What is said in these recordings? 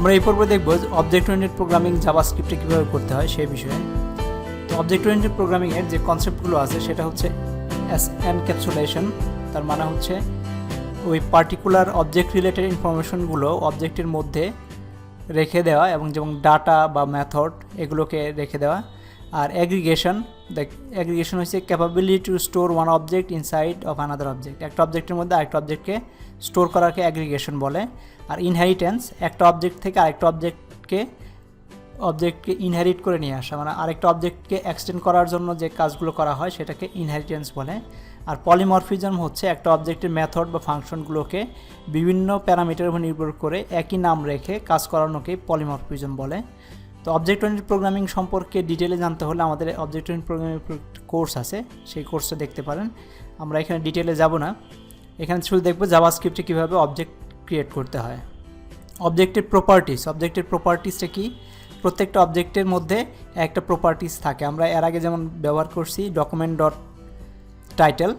আমরা এই পর্বে দেখব অবজেক্ট ওরিয়েন্টেড প্রোগ্রামিং জাভাস্ক্রিপ্টে কীভাবে করতে হয় সেই বিষয়ে। তো অবজেক্ট ওরিয়েন্টেড প্রোগ্রামিংয়ের যে কনসেপ্টগুলো আছে সেটা হচ্ছে এনক্যাপসুলেশন। তার মানে হচ্ছে ওই পার্টিকুলার অবজেক্ট রিলেটেড ইনফরমেশনগুলো অবজেক্টের মধ্যে রেখে দেওয়া এবং যেমন ডাটা বা মেথড এগুলোকে রেখে দেওয়া। আর অ্যাগ্রিগেশন হচ্ছে capability two store one object inside of another object. একটা অবজেক্টের মধ্যে আরেকটা অবজেক্টকে স্টোর করাকে অ্যাগ্রিগেশন বলে। আর ইনহেরিটেন্স একটা অবজেক্ট থেকে আরেকটা অবজেক্টকে ইনহেরিট করে নিয়ে আসা, মানে আরেকটা অবজেক্টকে এক্সটেন্ড করার জন্য যে কাজগুলো করা হয় সেটাকে ইনহেরিটেন্স বলে। আর পলিমরফিজম হচ্ছে একটা অবজেক্টের মেথড বা ফাংশনগুলোকে বিভিন্ন প্যারামিটারের উপর নির্ভর করে একই নাম রেখে কাজ করানোকে পলিমরফিজম বলে। তো অবজেক্ট ওরিয়েন্টেড প্রোগ্রামিং সম্পর্কে ডিটেলে জানতে হলে আমাদের অবজেক্ট ওরিয়েন্টেড প্রোগ্রামিং কোর্স আছে, সেই কোর্সটা দেখতে পারেন। আমরা এখানে ডিটেলে যাব না, এখানে শুধু দেখব জাভাস্ক্রিপ্টে কীভাবে অবজেক্ট ক্রিয়েট করতে হয়। অবজেক্টের প্রপার্টিসটা কি? প্রত্যেকটা অবজেক্টের মধ্যে একটা প্রপার্টিস থাকে। আমরা এর আগে যেমন ব্যবহার করছি ডকুমেন্ট ডট টাইটেল,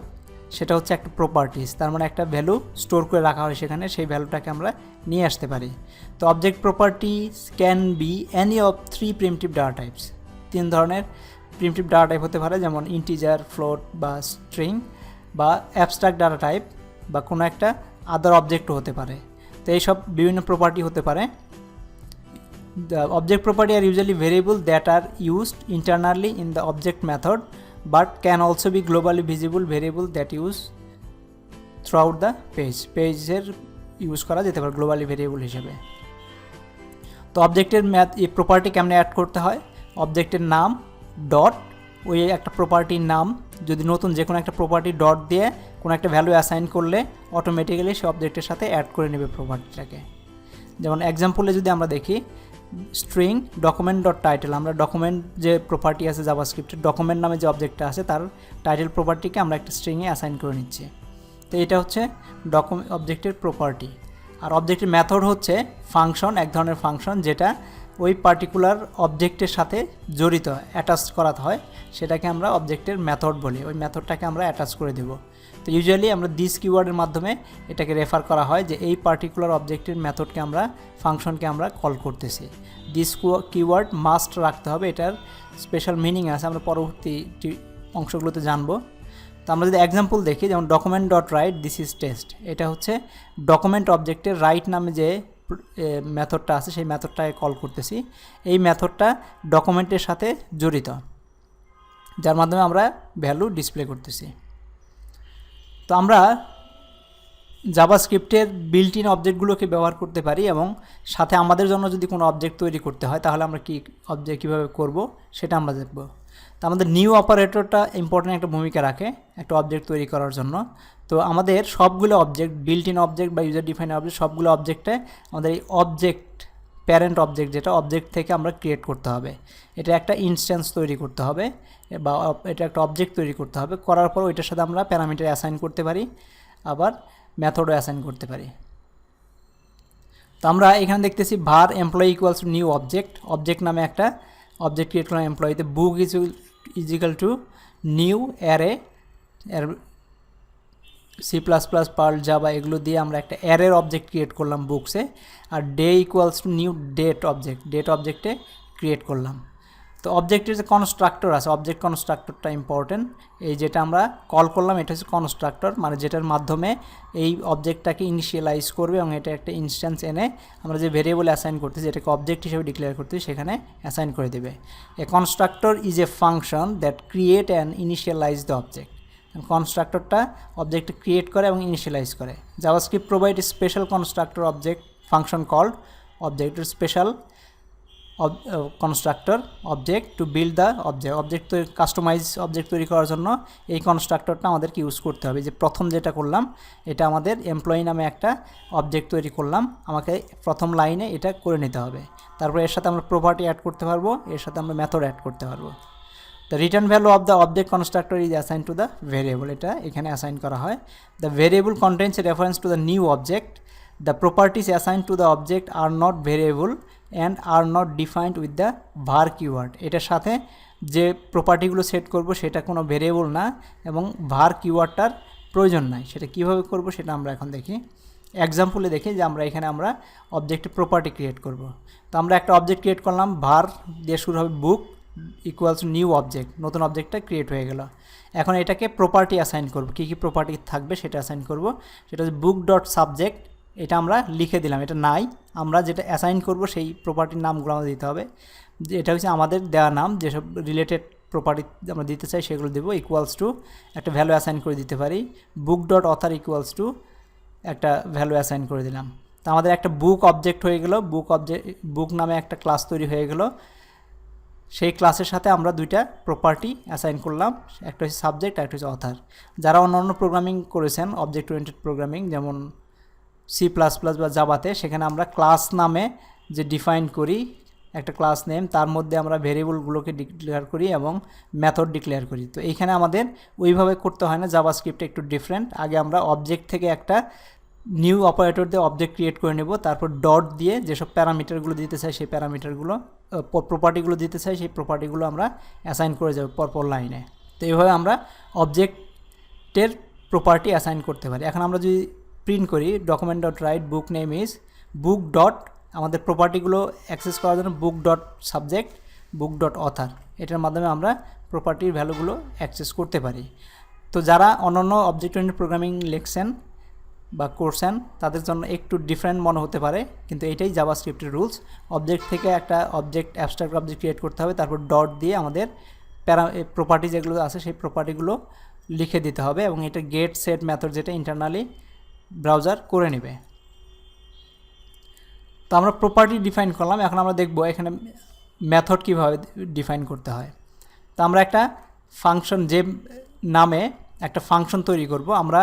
সেটা হচ্ছে একটা প্রপার্টিস, তার মানে একটা ভ্যালু স্টোর করে রাখা হয় সেখানে, সেই ভ্যালুটাকে আমরা নিয়ে আসতে পারি। তো object properties can be any of 3 primitive data types. 3 ধরনের প্রিমিটিভ ডাটা টাইপ হতে পারে, যেমন ইন্টিজার, ফ্লোট বা স্ট্রিং, বা অ্যাবস্ট্রাক্ট ডাটা টাইপ, বা কোনো একটা আদার অবজেক্টও হতে পারে। তো এইসব বিভিন্ন প্রপার্টি হতে পারে। The object property are usually variable that are used internally in the object method but can also be globally visible variable that use throughout the পেজের ইউজ করা যেতে পারে গ্লোবালি ভেরিয়েবল হিসেবে। তো অবজেক্টের এই প্রপার্টি কেমনে অ্যাড করতে হয়? অবজেক্টের নাম ডট, ওই একটা প্রপার্টির নাম, যদি নতুন যে কোনো একটা প্রপার্টি ডট দিয়ে কোনো একটা ভ্যালু অ্যাসাইন করলে অটোমেটিক্যালি সে অবজেক্টের সাথে অ্যাড করে নেবে প্রপার্টিটাকে। যেমন এক্সাম্পলে যদি আমরা দেখি স্ট্রিং ডকুমেন্ট ডট টাইটেল, আমরা ডকুমেন্ট যে প্রপার্টি আছে জাভাস্ক্রিপ্টের, ডকুমেন্ট নামে যে অবজেক্টটা আছে তার টাইটেল প্রপার্টিকে আমরা একটা স্ট্রিংয়ে অ্যাসাইন করে নিচ্ছি। তো এটা হচ্ছে অবজেক্টের প্রপার্টি। আর অবজেক্টের মেথড হচ্ছে ফাংশন, এক ধরনের ফাংশন যেটা ওই পার্টিকুলার অবজেক্টের সাথে জড়িত, অ্যাটাচ করাতে হয়, সেটাকে আমরা অবজেক্টের মেথড বলি। ওই মেথডটাকে আমরা অ্যাটাচ করে দেব। তো ইউজুয়ালি আমরা দিস কিওয়ার্ডের মাধ্যমে এটাকে রেফার করা হয় যে এই পার্টিকুলার অবজেক্টের মেথডকে আমরা ফাংশনকে আমরা কল করতেছি। দিস কিওয়ার্ড মাস্ট রাখতে হবে, এটার স্পেশাল মিনিং আছে, আমরা পরবর্তী অংশগুলোতে জানবো। তো আমরা যদি এক্সাম্পল দেখি, যেমন document dot right this is test, এটা হচ্ছে ডকুমেন্ট অবজেক্টের রাইট নামে যে মেথডটা আছে সেই মেথডটাকে কল করতেছি। এই মেথডটা ডকুমেন্টের সাথে জড়িত, যার মাধ্যমে আমরা ভ্যালু ডিসপ্লে করতেছি। তো আমরা জাভাস্ক্রিপ্টের বিল্ট ইন অবজেক্টগুলোকে ব্যবহার করতে পারি, এবং সাথে আমাদের জন্য যদি কোনো অবজেক্ট তৈরি করতে হয় তাহলে আমরা কীভাবে করব সেটা আমরা দেখব। তো আমাদের নিউ অপারেটরটা ইম্পর্টেন্ট একটা ভূমিকা রাখে একটা অবজেক্ট তৈরি করার জন্য। তো আমাদের সবগুলো অবজেক্ট, বিল্ট ইন অবজেক্ট বা ইউজার ডিফাইন অবজেক্ট, সবগুলো অবজেক্টে আমাদের এই অবজেক্ট প্যারেন্ট অবজেক্ট যেটা অবজেক্ট থেকে আমরা ক্রিয়েট করতে হবে, এটা একটা ইনস্ট্যান্স তৈরি করতে হবে বা এটা একটা অবজেক্ট তৈরি করতে হবে। করার পর ওইটার সাথে আমরা প্যারামিটার অ্যাসাইন করতে পারি, আবার মেথডও অ্যাসাইন করতে পারি। তো আমরা এখানে দেখতেছি var employee equals to new object নামে একটা অবজেক্ট ক্রিয়েট করলাম এমপ্লয়িতে। Book is equal to new array, C plus plus Perl Java এগুলো দিয়ে আমরা একটা অ্যারের অবজেক্ট ক্রিয়েট করলাম বুকসে। আর day equals to new date অবজেক্টে ক্রিয়েট করলাম। তো অবজেক্টের যে কনস্ট্রাক্টর আছে, অবজেক্ট কনস্ট্রাক্টরটা ইম্পর্টেন্ট। এই যেটা আমরা কল করলাম এটা হচ্ছে কনস্ট্রাক্টর, মানে যেটার মাধ্যমে এই অবজেক্টটাকে ইনিশিয়ালাইজ করবে এবং এটা একটা ইনস্ট্যান্স এনে আমরা যে ভেরিয়েবল অ্যাসাইন করতেছি, যেটাকে অবজেক্ট হিসেবে ডিক্লেয়ার করতেছি, সেখানে অ্যাসাইন করে দেবে। এ constructor is a function that create and initialise the object. কনস্ট্রাক্টরটা object create করে এবং ইনিশিয়ালাইজ করে। JavaScript provide special constructor object function called অবজেক্টের special constructor object to build the object customise object তৈরি করার জন্য এই কনস্ট্রাক্টরটা আমাদেরকে ইউজ করতে হবে। যে প্রথম যেটা করলাম, এটা আমাদের এমপ্লয়ি নামে একটা অবজেক্ট তৈরি করলাম, আমাকে প্রথম লাইনে এটা করে নিতে হবে। তারপরে এর সাথে আমরা প্রপার্টি অ্যাড করতে পারবো, এর সাথে আমরা মেথড অ্যাড করতে পারবো। The return value of the object constructor is assign to the variable, এটা এখানে অ্যাসাইন করা হয়। The variable contains a reference to the new object. The properties assign to the object are not variable and are not defined with the var keyword. এটার সাথে যে প্রপার্টিগুলো set করব সেটা কোনো ভেরিয়েবল না এবং var কিওয়ার্ডটার প্রয়োজন নাই। সেটা কীভাবে করব সেটা আমরা এখন দেখি। এক্সাম্পলে দেখি যে আমরা এখানে আমরা অবজেক্টে প্রপার্টি ক্রিয়েট করব। তো আমরা একটা অবজেক্ট ক্রিয়েট করলাম, var দিয়ে শুরু হবে বুক ইকুয়ালস টু নিউ অবজেক্ট, নতুন অবজেক্টটা ক্রিয়েট হয়ে গেল। এখন এটাকে প্রপার্টি অ্যাসাইন করব, কী কী প্রপার্টি থাকবে সেটা অ্যাসাইন করব। সেটা হচ্ছে বুক ডট সাবজেক্ট, এটা আমরা লিখে দিলাম, এটা নাই, আমরা যেটা অ্যাসাইন করব সেই প্রপার্টির নামগুলো আমাদের দিতে হবে। এটা হচ্ছে আমাদের দেওয়া নাম, যেসব রিলেটেড প্রপার্টি আমরা দিতে চাই সেগুলো দেবো। ইকুয়ালস টু একটা ভ্যালু অ্যাসাইন করে দিতে পারি, বুক ডট অথার ইকুয়ালস টু একটা ভ্যালু অ্যাসাইন করে দিলাম। তো আমাদের একটা বুক অবজেক্ট হয়ে গেল, বুক নামে একটা ক্লাস তৈরি হয়ে গেল। সেই ক্লাসের সাথে আমরা দুইটা প্রপার্টি অ্যাসাইন করলাম, একটা হচ্ছে সাবজেক্ট আর একটা হচ্ছে অথার। যারা অন্যান্য প্রোগ্রামিং করেছেন অবজেক্ট ওরিয়েন্টেড প্রোগ্রামিং, যেমন C++ বা জাভাতে, সেখানে আমরা ক্লাস নামে যে ডিফাইন করি একটা ক্লাস নেম, তার মধ্যে আমরা ভেরিয়েবলগুলোকে ডিক্লেয়ার করি এবং মেথড ডিক্লেয়ার করি। তো এইখানে আমাদের ওইভাবে করতে হয় না, জাভাস্ক্রিপ্টে একটু ডিফারেন্ট। আগে আমরা অবজেক্ট থেকে একটা নিউ অপারেটর দিয়ে অবজেক্ট ক্রিয়েট করে নেব, তারপর ডট দিয়ে যেসব প্যারামিটারগুলো দিতে চাই সেই প্যারামিটারগুলো, প্রপার্টিগুলো দিতে চাই সেই প্রপার্টিগুলো আমরা অ্যাসাইন করে যাব পরপর লাইনে। তো এইভাবে আমরা অবজেক্টের প্রপার্টি অ্যাসাইন করতে পারি। এখন আমরা যদি প্রিন্ট করি document dot right book name is book dot, আমাদের প্রপার্টিগুলো অ্যাক্সেস করার জন্য বুক ডট সাবজেক্ট বুক ডট অথার, এটার মাধ্যমে আমরা প্রপার্টির ভ্যালুগুলো অ্যাক্সেস করতে পারি। তো যারা অন্যান্য অবজেক্ট ওরিয়েন্টেড প্রোগ্রামিং লিখছেন বা করছেন তাদের জন্য একটু ডিফারেন্ট মনে হতে পারে, কিন্তু এটাই জাভাস্ক্রিপ্টের রুলস। অবজেক্ট থেকে একটা অবজেক্ট, অ্যাবস্ট্রাক্ট অবজেক্ট ক্রিয়েট করতে হবে, তারপর ডট দিয়ে আমাদের প্রপার্টি যেগুলো আছে সেই প্রপার্টিগুলো লিখে দিতে হবে, এবং এটা গেট সেট মেথড যেটা ইন্টারনালি ব্রাউজার করে নেবে। তো আমরা প্রপার্টি ডিফাইন করলাম, এখন আমরা দেখব এখানে মেথড কীভাবে ডিফাইন করতে হয়। তো আমরা একটা ফাংশন, যে নামে একটা ফাংশন তৈরি করব, আমরা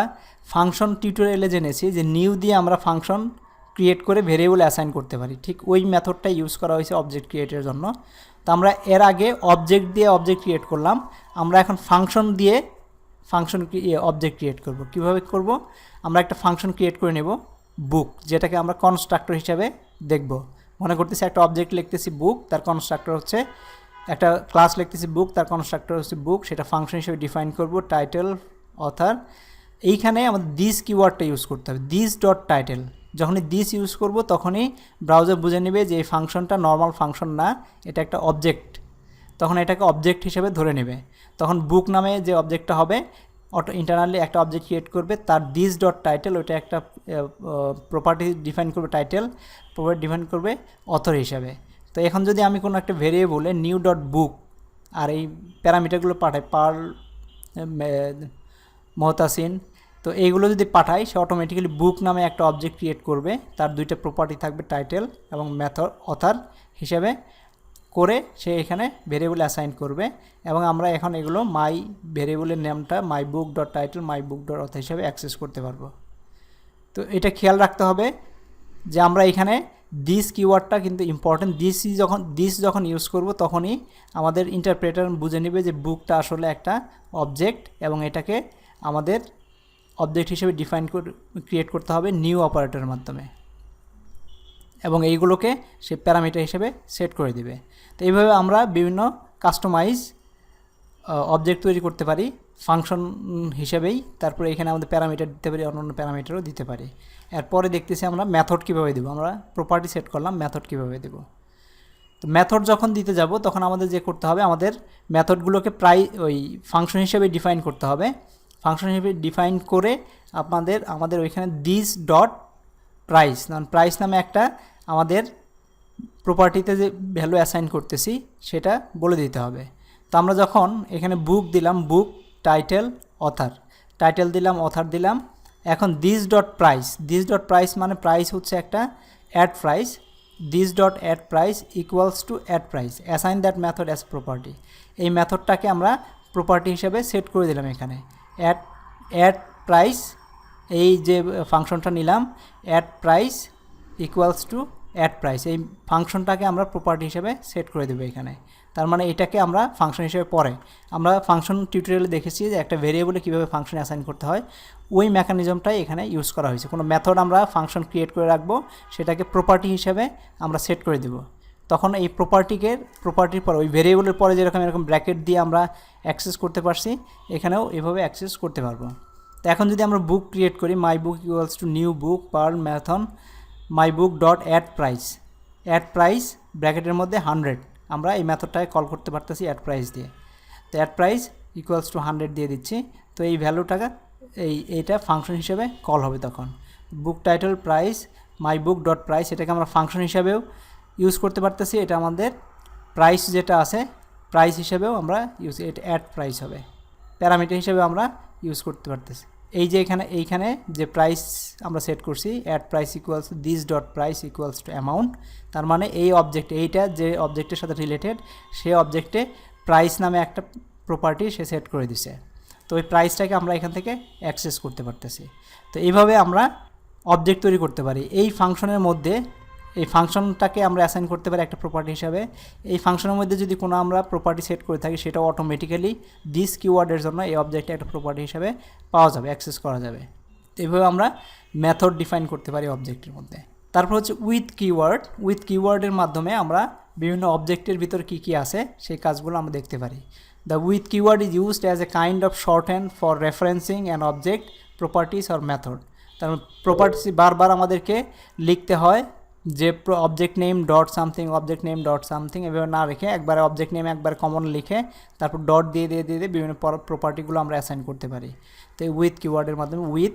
ফাংশন টিউটোরিয়ালে জেনেছি যে নিউ দিয়ে আমরা ফাংশন ক্রিয়েট করে ভেরিয়েবল অ্যাসাইন করতে পারি, ঠিক ওই মেথডটাই ইউজ করা হয়েছে অবজেক্ট ক্রিয়েটের জন্য। তো আমরা এর আগে অবজেক্ট দিয়ে অবজেক্ট ক্রিয়েট করলাম, আমরা এখন ফাংশন দিয়ে অবজেক্ট ক্রিয়েট করব। কিভাবে করব? আমরা একটা ফাংশন ক্রিয়েট করে নেব বুক, যেটাকে আমরা কনস্ট্রাক্টর হিসাবে দেখব। মনে করতেছি একটা অবজেক্ট লিখতেছি বুক, তার কনস্ট্রাক্টর হচ্ছে একটা ক্লাস লিখতেছি বুক, তার কনস্ট্রাক্টর হচ্ছে বুক, সেটা ফাংশন হিসেবে ডিফাইন করব, টাইটেল অথার। এইখানে আমাদের দিস কিওয়ার্ডটা ইউজ করতে হবে, দিস ডট টাইটেল। যখনই দিস ইউজ করব তখনই ব্রাউজার বুঝে নেবে যে এই ফাংশনটা নর্মাল ফাংশন না, এটা একটা অবজেক্ট, তখন এটাকে অবজেক্ট হিসেবে ধরে নেবে। তখন বুক নামে যে অবজেক্টটা হবে ইন্টারনালি একটা অবজেক্ট ক্রিয়েট করবে, তার দিস ডট টাইটেল ওইটা একটা প্রপার্টি ডিফাইন করবে, টাইটেল প্রপার্টি ডিফাইন করবে অথর হিসাবে। তো এখন যদি আমি কোনো একটা ভেরিয়েবলে নিউ ডট বুক আর এই প্যারামিটারগুলো পাঠাই, পার্ল মহতাসিন, তো এইগুলো যদি পাঠাই, সে অটোমেটিক্যালি বুক নামে একটা অবজেক্ট ক্রিয়েট করবে, তার দুইটা প্রপার্টি থাকবে টাইটেল এবং মেথড অথার হিসেবে করে সে এখানে ভেরিয়েবল অ্যাসাইন করবে, এবং আমরা এখন এগুলো মাই ভেরিয়েবলের নামটা মাই বুক ডট টাইটেল মাই বুক ডট অথার হিসাবে অ্যাক্সেস করতে পারবো। তো এটা খেয়াল রাখতে হবে যে আমরা এখানে দিস কিওয়ার্ডটা কিন্তু ইম্পর্টেন্ট। দিস যখন ইউজ করব তখনই আমাদের ইন্টারপ্রেটার বুঝে নেবে যে বুকটা আসলে একটা অবজেক্ট, এবং এটাকে আমাদের অবজেক্ট হিসেবে ক্রিয়েট করতে হবে নিউ অপারেটরের মাধ্যমে, এবং এইগুলোকে সে প্যারামিটার হিসেবে সেট করে দিবে। তো এইভাবে আমরা বিভিন্ন কাস্টমাইজ অবজেক্ট তৈরি করতে পারি ফাংশন হিসেবেই। তারপরে এখানে আমাদের প্যারামিটার দিতে পারি, অন্যান্য প্যারামিটারও দিতে পারি। এরপরে দেখতেছি আমরা মেথড কীভাবে দেবো। আমরা প্রপার্টি সেট করলাম, মেথড কীভাবে দেব। তো মেথড যখন দিতে যাব তখন আমাদের যে করতে হবে, আমাদের মেথডগুলোকে প্রায় ওই ফাংশন হিসেবে ডিফাইন করতে হবে। ফাংশন হিসেবে ডিফাইন করে আমাদের ওইখানে দিস ডট প্রাইস, প্রাইস নামে একটা আমাদের প্রপার্টিতে যে ভ্যালু অ্যাসাইন করতেছি সেটা বলে দিতে হবে। তো আমরা যখন এখানে বুক দিলাম, বুক টাইটেল অথার, টাইটেল দিলাম, অথার দিলাম, এখন দিস ডট প্রাইস মানে প্রাইস হচ্ছে একটা add price, this dot add price equals to add price, assign that method as property. এই মেথডটাকে আমরা প্রপার্টি হিসেবে সেট করে দিলাম এখানে। অ্যাড প্রাইস, এই যে ফাংশনটা নিলাম, add price equals to add price, এই ফাংশনটাকে আমরা প্রপার্টি হিসেবে সেট করে দেবো এখানে। তার মানে এটাকে আমরা ফাংশন হিসেবে পরে আমরা ফাংশন টিউটোরিয়ালে দেখেছি যে একটা ভেরিয়েবলে কীভাবে ফাংশন অ্যাসাইন করতে হয়, ওই মেকানিজমটাই এখানে ইউজ করা হয়েছে। কোনো মেথড আমরা ফাংশন ক্রিয়েট করে রাখবো, সেটাকে প্রপার্টি হিসেবে আমরা সেট করে দেব। তখন এই প্রপার্টির পর ওই ভেরিয়েবলের পরে যেরকম এরকম ব্র্যাকেট দিয়ে আমরা অ্যাক্সেস করতে পারছি, এখানেও এভাবে অ্যাক্সেস করতে পারবো। তো এখন যদি আমরা বুক ক্রিয়েট করি, my book equals to new book per ম্যাথন my book dot add price ব্র্যাকেটের মধ্যে 100, আমরা এই মেথডটাকে কল করতে পারতেছি অ্যাড প্রাইস দিয়ে। তো অ্যাড প্রাইস ইকুয়ালস টু 100 দিয়ে দিচ্ছি। তো এই ভ্যালুটাকে এইটা ফাংশন হিসেবে কল হবে তখন। বুক টাইটেল প্রাইস মাই বুক ডট প্রাইস, এটাকে আমরা ফাংশন হিসাবেও ইউজ করতে পারতেছি। এটা আমাদের প্রাইস যেটা আছে প্রাইস হিসেবেও আমরা এটা অ্যাড প্রাইস হবে, প্যারামিটার হিসেবে আমরা ইউজ করতে পারতেছি। এই যে এইখানে যে প্রাইস আমরা সেট করছি, add price equals to this dot price equals to amount, তার মানে এই অবজেক্ট, এইটা যে অবজেক্টের সাথে রিলেটেড সেই অবজেক্টে প্রাইস নামে একটা প্রপার্টি সে সেট করে দিছে। তো ওই প্রাইসটাকে আমরা এখান থেকে অ্যাক্সেস করতে পারতেছি। তো এইভাবে আমরা অবজেক্ট তৈরি করতে পারি। এই ফাংশনের মধ্যে এই ফাংশনটাকে আমরা অ্যাসাইন করতে পারি একটা প্রপার্টি হিসাবে। এই ফাংশনের মধ্যে যদি কোনো আমরা প্রপার্টি সেট করে থাকি, সেটা অটোমেটিক্যালি দিস কিওয়ার্ডের জন্য এই অবজেক্টে একটা প্রপার্টি হিসাবে পাওয়া যাবে, অ্যাক্সেস করা যাবে। এইভাবে আমরা মেথড ডিফাইন করতে পারি অবজেক্টের মধ্যে। তারপর হচ্ছে উইথ কিওয়ার্ডের মাধ্যমে আমরা বিভিন্ন অবজেক্টের ভিতর কী আছে সেই কাজগুলো আমরা দেখতে পারি। The with keyword is used as a kind of shorthand for referencing an object properties or method. তার প্রপার্টিস বারবার আমাদেরকে লিখতে হয় যে অবজেক্ট নেম ডট সামথিং এভাবে না রেখে একবারে অবজেক্ট নেম একবার কমন লিখে তারপর ডট দিয়ে বিভিন্ন প্রপার্টিগুলো আমরা অ্যাসাইন করতে পারি। তো এই উইথ কিওয়ার্ডের মাধ্যমে উইথ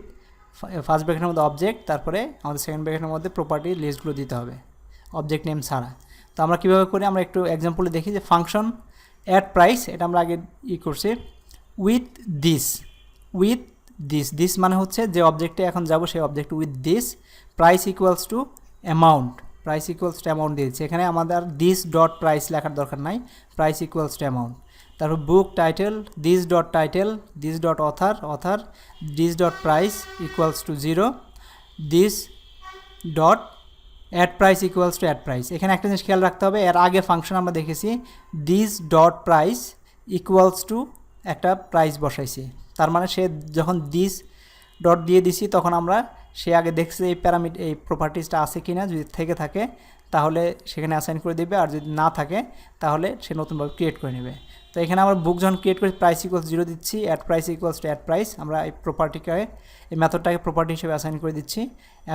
ফার্স্ট ব্র্যাকেটের মধ্যে অবজেক্ট, তারপরে আমাদের সেকেন্ড ব্র্যাকেটের মধ্যে প্রপার্টি লিস্টগুলো দিতে হবে অবজেক্ট নেম ছাড়া। তো আমরা কীভাবে করি আমরা একটু এক্সাম্পলে দেখি। যে ফাংশন অ্যাড প্রাইস, এটা আমরা আগে করছি উইথ দিস মানে হচ্ছে যে অবজেক্টে এখন যাব সেই object with this price equals to amount দিয়েছে। এখানে আমাদের দিস ডট প্রাইস লেখার দরকার নাই, প্রাইস ইকুয়ালস টু অ্যামাউন্ট। তারপর book title this dot author this dot price equals to 0, this dot add price equals to add price. এখানে একটা জিনিস খেয়াল রাখতে হবে, এর আগে ফাংশন আমরা দেখেছি this dot price equals two একটা প্রাইস বসাইছি। তার মানে সে যখন দিস ডট দিয়ে দিছি তখন আমরা সে আগে দেখছে এই প্রপার্টিসটা আছে কি না, যদি থেকে থাকে তাহলে সেখানে অ্যাসাইন করে দেবে, আর যদি না থাকে তাহলে সে নতুনভাবে ক্রিয়েট করে নেবে। তো এখানে আমরা বুক যখন ক্রিয়েট করি প্রাইস ইকুয়ালস 0 দিচ্ছি, add price equals to add price, আমরা এই এই মেথডটাকে প্রপার্টি হিসেবে অ্যাসাইন করে দিচ্ছি।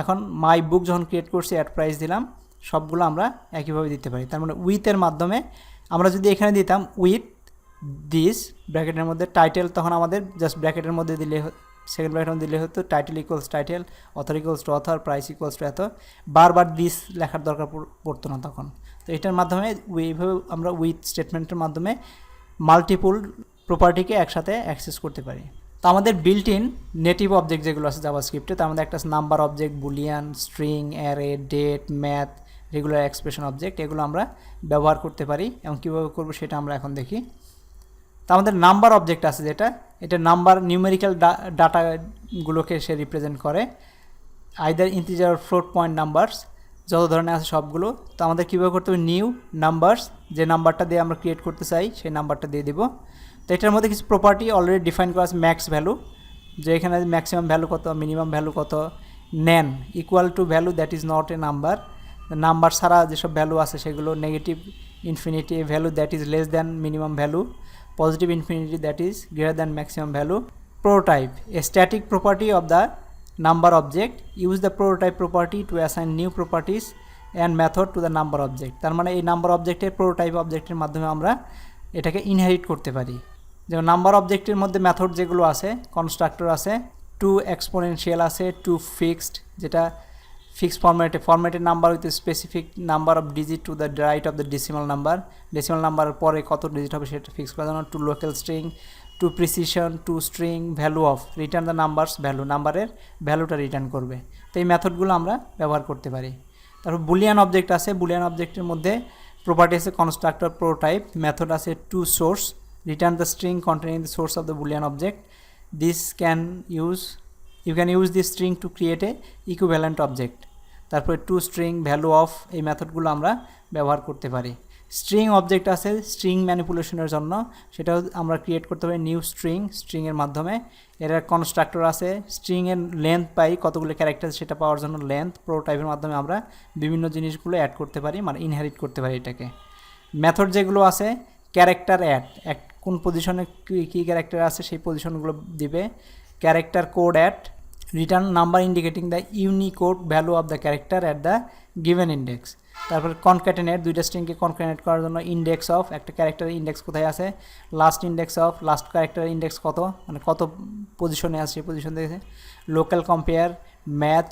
এখন মাই বুক যখন ক্রিয়েট করছি অ্যাড প্রাইস দিলাম, সবগুলো আমরা একইভাবে দিতে পারি। তার মানে উইথের মাধ্যমে আমরা যদি এখানে দিতাম উইথ দিস ব্র্যাকেটের মধ্যে টাইটেল, তখন আমাদের জাস্ট ব্র্যাকেটের মধ্যে দিলে সেকেন্ড ব্র্যাকেটের মধ্যে দিলে হতো title equals title, author equals to author, price equals two এত, বারবার দিস লেখার দরকার পড়তো না তখন। তো এটার মাধ্যমে এইভাবে আমরা উইথ স্টেটমেন্টের মাধ্যমে মাল্টিপল প্রপার্টিকে একসাথে অ্যাক্সেস করতে পারি। তো আমাদের বিল্ট ইন নেটিভ অবজেক্ট যেগুলো আছে জাভাস্ক্রিপ্টে, তার মধ্যে একটা number object, boolean, string, array, date, math, regular expression object, এগুলো আমরা ব্যবহার করতে পারি এবং কীভাবে করবো সেটা আমরা এখন দেখি। তো আমাদের নাম্বার অবজেক্ট আছে এটা নাম্বার নিউমেরিক্যাল ডাটাগুলোকে সে রিপ্রেজেন্ট করে, either integer float point numbers, যত ধরনের আছে সবগুলো। তো আমাদের কীভাবে করতে হবে, নিউ নাম্বারস, যে নাম্বারটা দিয়ে আমরা ক্রিয়েট করতে চাই সেই নাম্বারটা দিয়ে দেবো। তো এটার মধ্যে কিছু প্রপার্টি অলরেডি ডিফাইন করা আছে, ম্যাক্স ভ্যালু, যে এখানে ম্যাক্সিমাম ভ্যালু কত, মিনিমাম ভ্যালু কত, নেন equal to value that is not a number ছাড়া যেসব ভ্যালু আছে সেগুলো, negative infinity value that is less than minimum value, positive infinity that is greater than maximum value. Prototype, a static property of the number object. Use the prototype property to assign new properties and method to the number object. তার মানে এই number অবজেক্টের prototype অবজেক্টের মাধ্যমে আমরা এটাকে inherit করতে পারি। যেমন নাম্বার অবজেক্টের মধ্যে মেথড যেগুলো আছে, কনস্ট্রাক্টর আছে, টু এক্সপোনেনশিয়াল আছে, টু ফিক্সড, যেটা ফিক্সড ফরম্যাটের number with specific number of digit to the right of the decimal নাম্বারের পরে কত ডিজিট হবে সেটা ফিক্স করার জন্য, to locale string, to precision, to string, value of, return the numbers value, নাম্বারের ভ্যালুটা রিটার্ন করবে। তো এই মেথডগুলো আমরা ব্যবহার করতে পারি। তারপর বুলিয়ান অবজেক্ট আছে, বুলিয়ান অবজেক্টের মধ্যে প্রপার্টি আছে কনস্ট্রাক্টর, প্রোটোটাইপ, মেথড আছে to source, return the string containing the source of the Boolean object, you can use this string to create a equivalent object। তারপরে টু স্ট্রিং, ভ্যালু অফ, এই মেথডগুলো আমরা ব্যবহার করতে পারি। স্ট্রিং অবজেক্ট আছে string ম্যানিপুলেশনের জন্য, সেটাও আমরা ক্রিয়েট করতে পারি নিউ স্ট্রিংয়ের মাধ্যমে। এর কনস্ট্রাক্টর আছে, স্ট্রিংয়ের লেন্থ পাই কতগুলো ক্যারেক্টার সেটা পাওয়ার জন্য লেন্থ, প্রোটোটাইপের মাধ্যমে আমরা বিভিন্ন জিনিসগুলো অ্যাড করতে পারি, মানে ইনহেরিট করতে পারি এটাকে। মেথড যেগুলো আছে, ক্যারেক্টার অ্যাড, কোন পজিশনে কী ক্যারেক্টার আছে সেই পজিশনগুলো দিবে, character code at return number indicating the Unicode value of the character at the given index. তারপর কনক্যাটেনেট, দুইটা স্ট্রিংকে কনক্যাটেনেট করার জন্য ইন্ডেক্স অফ, একটা ক্যারেক্টারের ইন্ডেক্স কোথায় আছে, লাস্ট ইন্ডেক্স অফ, লাস্ট ক্যারেক্টারের ইন্ডেক্স কত, মানে কত পজিশনে আছে সেই পজিশন দেখেছে। লোকাল কম্পেয়ার, ম্যাচ,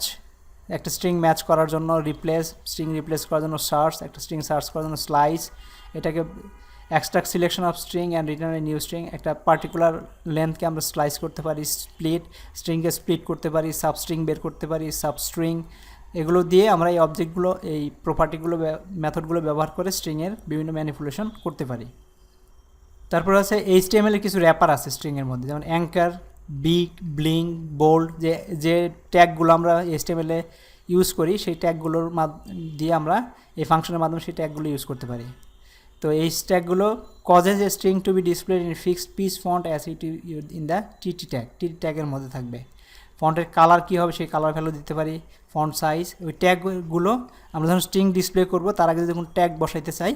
একটা স্ট্রিং ম্যাচ করার জন্য রিপ্লেস, স্ট্রিং রিপ্লেস করার জন্য সার্চ, একটা স্ট্রিং সার্চ করার জন্য স্লাইস, এটাকে extract selection of string and return a new string, একটা পার্টিকুলার লেন্থকে আমরা স্লাইস করতে পারি, স্প্লিট, স্ট্রিংকে স্প্লিট করতে পারি, সাব স্ট্রিং বের করতে পারি, সাব স্ট্রিং, এগুলো দিয়ে আমরা এই অবজেক্টগুলো, এই প্রপার্টিগুলো, মেথডগুলো ব্যবহার করে স্ট্রিংয়ের বিভিন্ন ম্যানিপুলেশন করতে পারি। তারপর আছে HTML এর কিছু র্যাপার আছে স্ট্রিংয়ের মধ্যে, যেমন অ্যাঙ্কার, বিগ, ব্লিং, বোল্ড, যে ট্যাগগুলো আমরা HTML এ ইউজ করি সেই ট্যাগগুলোর দিয়ে আমরা এই ফাংশনের মাধ্যমে সেই ট্যাগগুলো ইউজ করতে পারি। তো এই ট্যাগগুলো causes a string to be displayed in fixed pitch font as it in the TT tag, TT ট্যাগের মধ্যে থাকবে। ফন্টের কালার কী হবে সেই কালার ভ্যালু দিতে পারি, ফন্ট সাইজ, ওই ট্যাগগুলো আমরা যখন স্ট্রিং ডিসপ্লে করব তার আগে যখন ট্যাগ বসাইতে চাই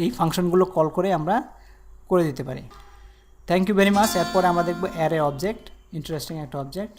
এই ফাংশনগুলো কল করে আমরা করে দিতে পারি। Thank you very much. এরপরে আমরা দেখব অ্যারে অবজেক্ট, ইন্টারেস্টিং একটা অবজেক্ট।